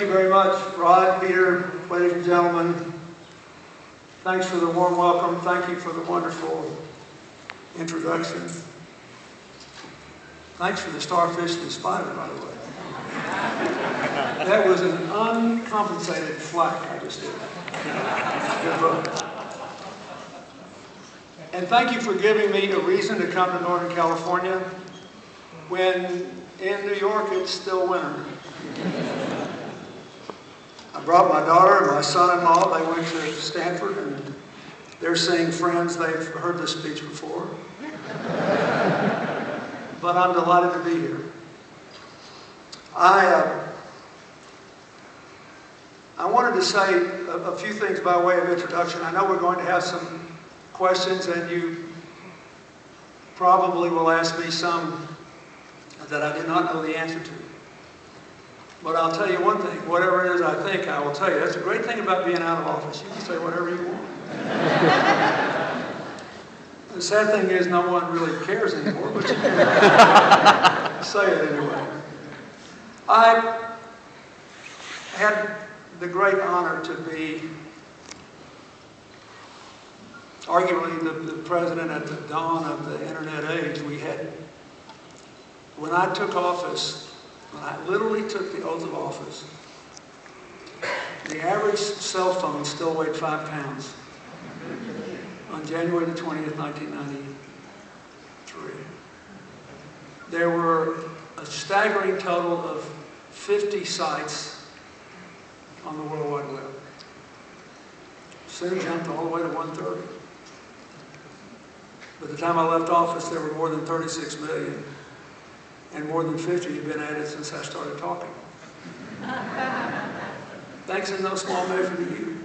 you very much, Rod, Peter, ladies and gentlemen. Thanks for the warm welcome. Thank you for the wonderful introduction. Thanks for the starfish and the spider, by the way. That was an uncompensated flack I just did. Good book. And thank you for giving me a reason to come to Northern California when in New York it's still winter. I brought my daughter and my son-in-law. They went to Stanford and they're seeing friends. They've heard this speech before. But I'm delighted to be here. I wanted to say a few things by way of introduction. I know we're going to have some questions and you probably will ask me some that I did not know the answer to. But I'll tell you one thing, whatever it is I think, I will tell you. That's the great thing about being out of office. You can say whatever you want. The sad thing is no one really cares anymore, but you can say it anyway. I had the great honor to be arguably the president at the dawn of the internet age. When I took office, when I literally took the oath of office, the average cell phone still weighed 5 pounds on January the 20th, 1993. There were a staggering total of 50 sites on the World Wide Web. Soon jumped all the way to 130. By the time I left office, there were more than 36 million. And more than 50 have been added since I started talking. Thanks in no small measure to you.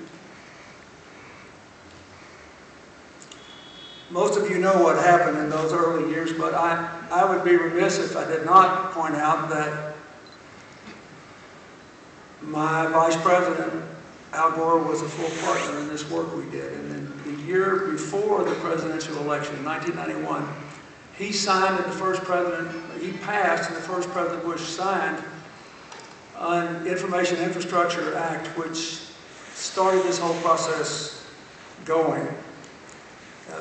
Most of you know what happened in those early years, but I would be remiss if I did not point out that my vice president, Al Gore, was a full partner in this work we did. And then the year before the presidential election, in 1991, he signed, and the first president, he passed, and the first President Bush signed an Information Infrastructure Act, which started this whole process going.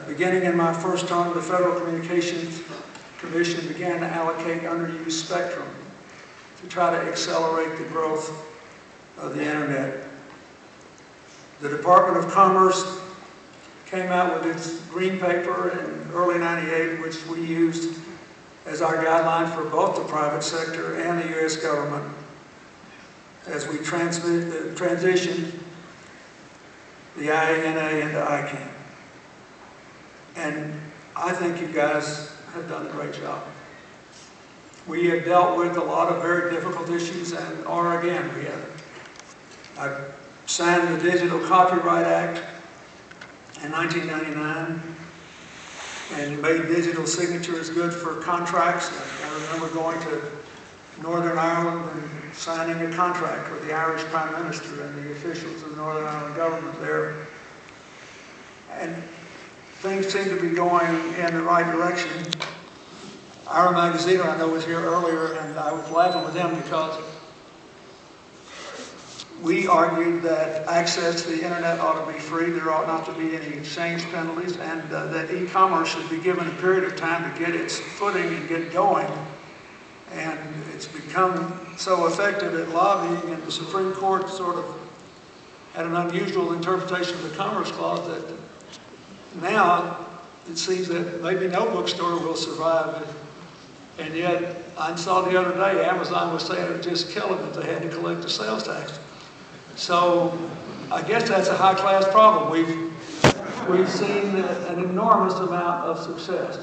Beginning in my first term, the Federal Communications Commission began to allocate underused spectrum to try to accelerate the growth of the internet. The Department of Commerce came out with its green paper in early '98, which we used as our guideline for both the private sector and the U.S. government as we transitioned the IANA into ICANN. And I think you guys have done a great job. We have dealt with a lot of very difficult issues and are again, I signed the Digital Copyright Act in 1999 and made digital signatures good for contracts. I remember going to Northern Ireland and signing a contract with the Irish Prime Minister and the officials of the Northern Ireland government there. And things seem to be going in the right direction. Our magazine, I know, was here earlier, and I was laughing with them because we argued that access to the internet ought to be free, there ought not to be any exchange penalties, and that e-commerce should be given a period of time to get its footing and get going. And it's become so effective at lobbying, and the Supreme Court sort of had an unusual interpretation of the Commerce Clause that now it seems that maybe no bookstore will survive. And yet, I saw the other day, Amazon was saying it would just kill them if they had to collect the sales tax. So I guess that's a high-class problem. We've seen an enormous amount of success.